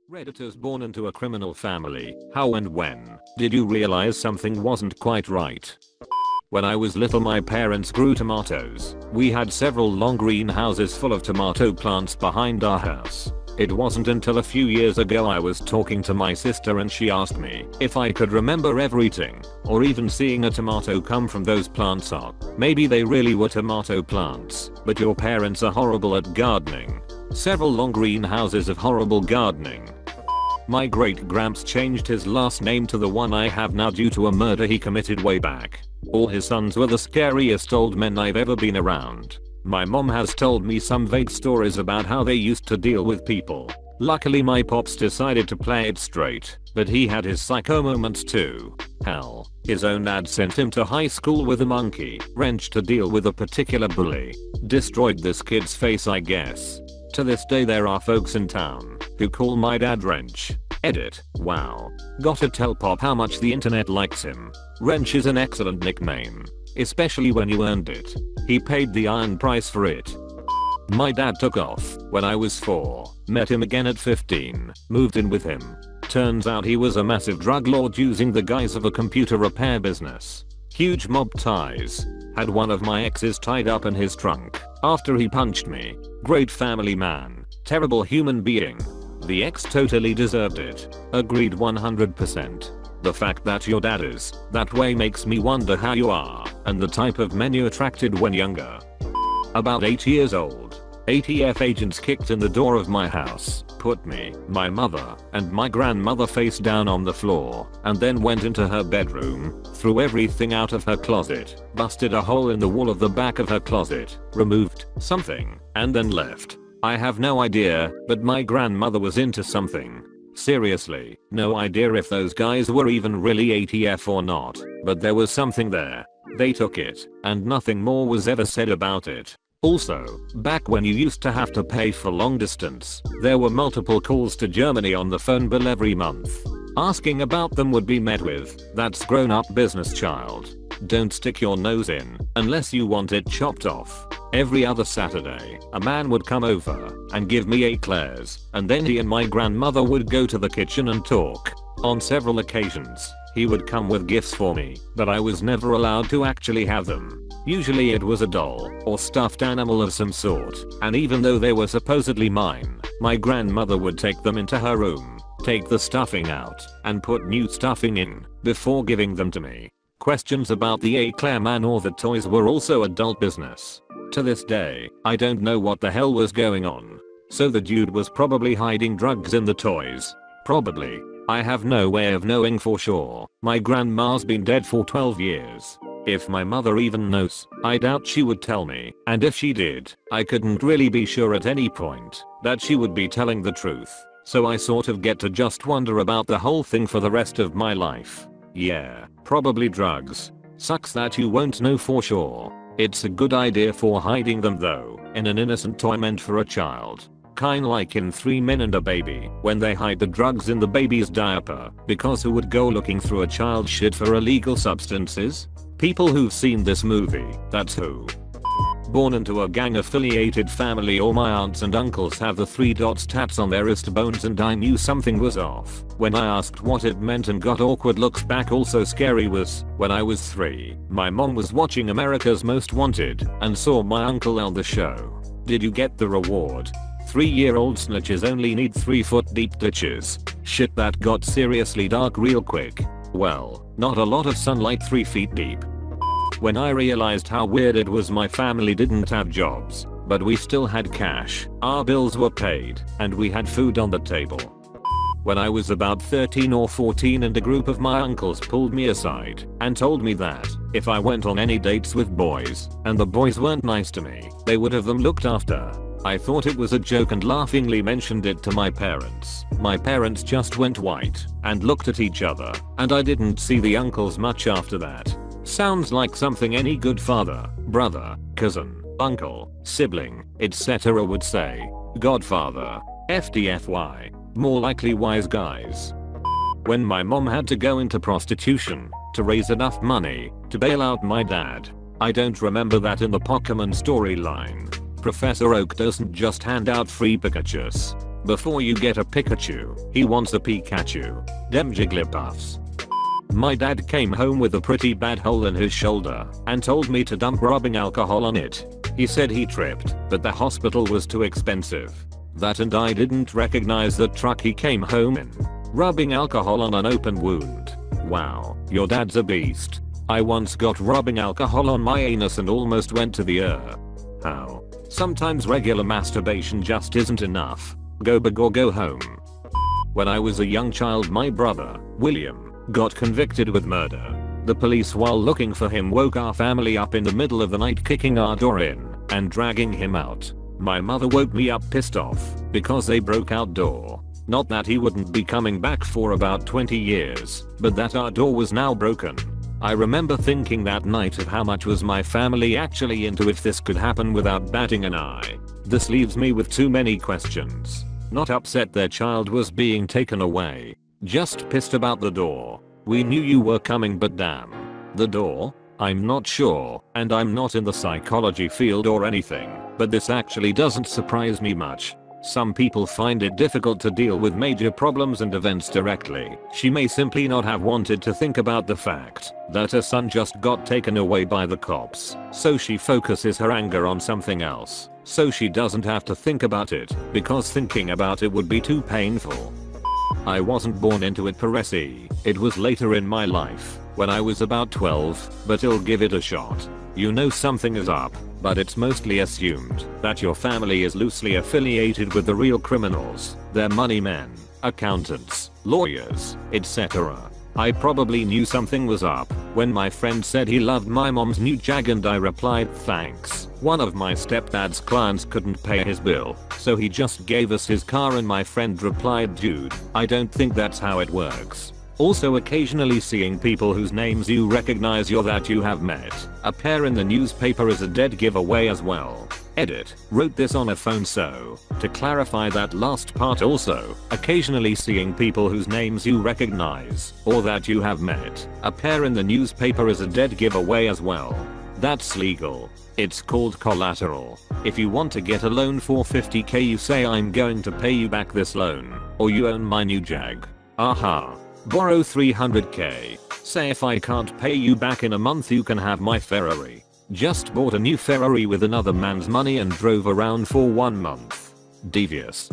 Redditors born into a criminal family. How and when did you realize something wasn't quite right? When I was little, my parents grew tomatoes. We had several long greenhouses full of tomato plants behind our house. It wasn't until a few years ago I was talking to my sister and she asked me if I could remember ever eating or even seeing a tomato come from those plants. Maybe they really were tomato plants, but your parents are horrible at gardening. Several long greenhouses of horrible gardening. My great-gramps changed his last name to the one I have now due to a murder he committed way back. All his sons were the scariest old men I've ever been around. My mom has told me some vague stories about how they used to deal with people. Luckily my pops decided to play it straight, but he had his psycho moments too. Hell, his own dad sent him to high school with a monkey wrench to deal with a particular bully. Destroyed this kid's face, I guess. To this day there are folks in town who call my dad Wrench. Edit. Wow. Gotta tell Pop how much the internet likes him. Wrench is an excellent nickname, especially when you earned it. He paid the iron price for it. My dad took off when I was 4, met him again at 15, moved in with him. Turns out he was a massive drug lord using the guise of a computer repair business. Huge mob ties. Had one of my exes tied up in his trunk after he punched me. Great family man, terrible human being. The ex totally deserved it. Agreed 100%. The fact that your dad is that way makes me wonder how you are and the type of men you attracted when younger. About 8 years old, ATF agents kicked in the door of my house, put me, my mother, and my grandmother face down on the floor, and then went into her bedroom, threw everything out of her closet, busted a hole in the wall of the back of her closet, removed something, and then left. I have no idea, but my grandmother was into something. Seriously, no idea if those guys were even really ATF or not, but there was something there. They took it, and nothing more was ever said about it. Also, back when you used to have to pay for long distance, there were multiple calls to Germany on the phone bill every month. Asking about them would be met with, "That's grown-up business, child. Don't stick your nose in unless you want it chopped off." Every other Saturday, a man would come over and give me eclairs, and then he and my grandmother would go to the kitchen and talk. On several occasions, he would come with gifts for me, but I was never allowed to actually have them. Usually it was a doll or stuffed animal of some sort, and even though they were supposedly mine, my grandmother would take them into her room, take the stuffing out, and put new stuffing in before giving them to me. Questions about the eclair man or the toys were also adult business. To this day, I don't know what the hell was going on. So the dude was probably hiding drugs in the toys. Probably. I have no way of knowing for sure. My grandma's been dead for 12 years. If my mother even knows, I doubt she would tell me, and if she did, I couldn't really be sure at any point that she would be telling the truth. So I sort of get to just wonder about the whole thing for the rest of my life. Yeah, probably drugs. Sucks that you won't know for sure. It's a good idea for hiding them though, in an innocent toy meant for a child. Kinda like in 3 Men and a Baby, when they hide the drugs in the baby's diaper, because who would go looking through a child's shit for illegal substances? People who've seen this movie, that's who. Born into a gang-affiliated family, all my aunts and uncles have the 3 dots tats on their wrist bones, and I knew something was off when I asked what it meant and got awkward looks back. Also scary was when I was 3, my mom was watching America's Most Wanted and saw my uncle on the show. Did you get the reward? 3-year-old snitches only need 3-foot deep ditches. Shit, that got seriously dark real quick. Well, not a lot of sunlight 3 feet deep. When I realized how weird it was, my family didn't have jobs, but we still had cash, our bills were paid, and we had food on the table. When I was about 13 or 14 and a group of my uncles pulled me aside and told me that if I went on any dates with boys and the boys weren't nice to me, they would have them looked after. I thought it was a joke and laughingly mentioned it to my parents. My parents just went white and looked at each other, and I didn't see the uncles much after that. Sounds like something any good father, brother, cousin, uncle, sibling, etc. would say. Godfather. FDFY. More likely wise guys. When my mom had to go into prostitution to raise enough money to bail out my dad. I don't remember that in the Pokemon storyline. Professor Oak doesn't just hand out free Pikachus. Before you get a Pikachu, he wants a Pikachu. Dem Jigglypuffs. My dad came home with a pretty bad hole in his shoulder and told me to dump rubbing alcohol on it. He said he tripped, but the hospital was too expensive. That and I didn't recognize the truck he came home in. Rubbing alcohol on an open wound. Wow, your dad's a beast. I once got rubbing alcohol on my anus and almost went to the How? Sometimes regular masturbation just isn't enough. Go big or go home. When I was a young child, my brother, William, got convicted with murder. The police, while looking for him, woke our family up in the middle of the night, kicking our door in and dragging him out. My mother woke me up pissed off because they broke our door. Not that he wouldn't be coming back for about 20 years, but that our door was now broken. I remember thinking that night of how much was my family actually into if this could happen without batting an eye. This leaves me with too many questions. Not upset their child was being taken away. Just pissed about the door. We knew you were coming, but damn. The door? I'm not sure, and I'm not in the psychology field or anything, but this actually doesn't surprise me much. Some people find it difficult to deal with major problems and events directly. She may simply not have wanted to think about the fact that her son just got taken away by the cops, so she focuses her anger on something else, so she doesn't have to think about it, because thinking about it would be too painful. I wasn't born into it per se. It was later in my life, when I was about 12, but I'll give it a shot. You know something is up, but it's mostly assumed that your family is loosely affiliated with the real criminals. They're money men, accountants, lawyers, etc. I probably knew something was up when my friend said he loved my mom's new Jag and I replied thanks. One of my stepdad's clients couldn't pay his bill, so he just gave us his car and my friend replied, dude, I don't think that's how it works. Also occasionally seeing people whose names you recognize or that you have met appear in the newspaper is a dead giveaway as well. Edit. Wrote this on a phone, so to clarify that last part, also occasionally seeing people whose names you recognize or that you have met appear in the newspaper is a dead giveaway as well. That's legal. It's called collateral. If you want to get a loan for $50,000, you say I'm going to pay you back this loan, or you own my new Jag. Aha. Borrow $300,000. Say if I can't pay you back in a month, you can have my Ferrari. Just bought a new Ferrari with another man's money and drove around for 1 month. Devious.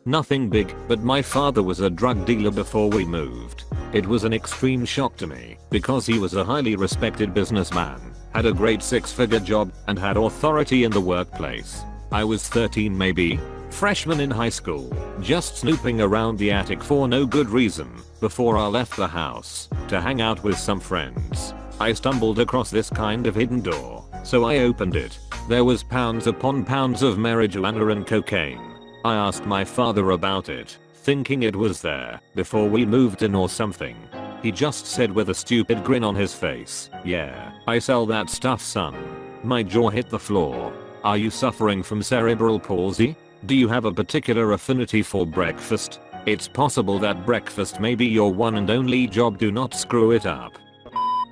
Nothing big, but my father was a drug dealer before we moved. It was an extreme shock to me because he was a highly respected businessman, had a great 6-figure job, and had authority in the workplace. I was 13 maybe. Freshman in high school, just snooping around the attic for no good reason before I left the house to hang out with some friends. I stumbled across this kind of hidden door, so I opened it. There was pounds upon pounds of marijuana and cocaine. I asked my father about it, thinking it was there before we moved in or something. He just said with a stupid grin on his face, "Yeah, I sell that stuff, son." My jaw hit the floor. Are you suffering from cerebral palsy? Do you have a particular affinity for breakfast? It's possible that breakfast may be your one and only job. Do not screw it up.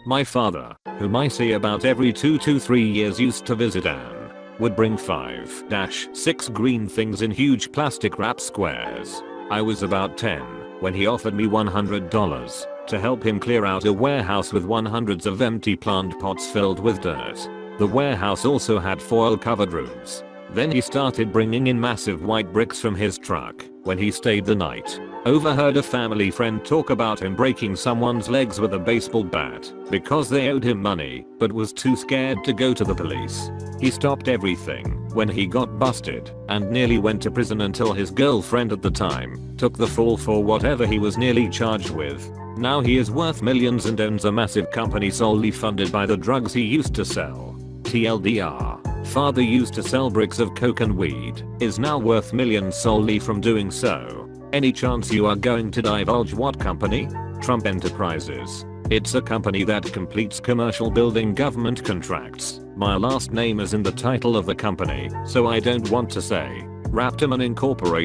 My father, whom I see about every 2 to 3 years, used to visit Anne, would bring 5-6 green things in huge plastic wrap squares. I was about 10 when he offered me $100 to help him clear out a warehouse with hundreds of empty plant pots filled with dirt. The warehouse also had foil covered rooms. Then he started bringing in massive white bricks from his truck when he stayed the night. Overheard a family friend talk about him breaking someone's legs with a baseball bat because they owed him money, but was too scared to go to the police. He stopped everything when he got busted and nearly went to prison until his girlfriend at the time took the fall for whatever he was nearly charged with. Now he is worth millions and owns a massive company solely funded by the drugs he used to sell. TLDR. Father used to sell bricks of coke and weed, is now worth millions solely from doing so. Any chance you are going to divulge what company? Trump Enterprises. It's a company that completes commercial building government contracts. My last name is in the title of the company, so I don't want to say. Raptorman Incorporated.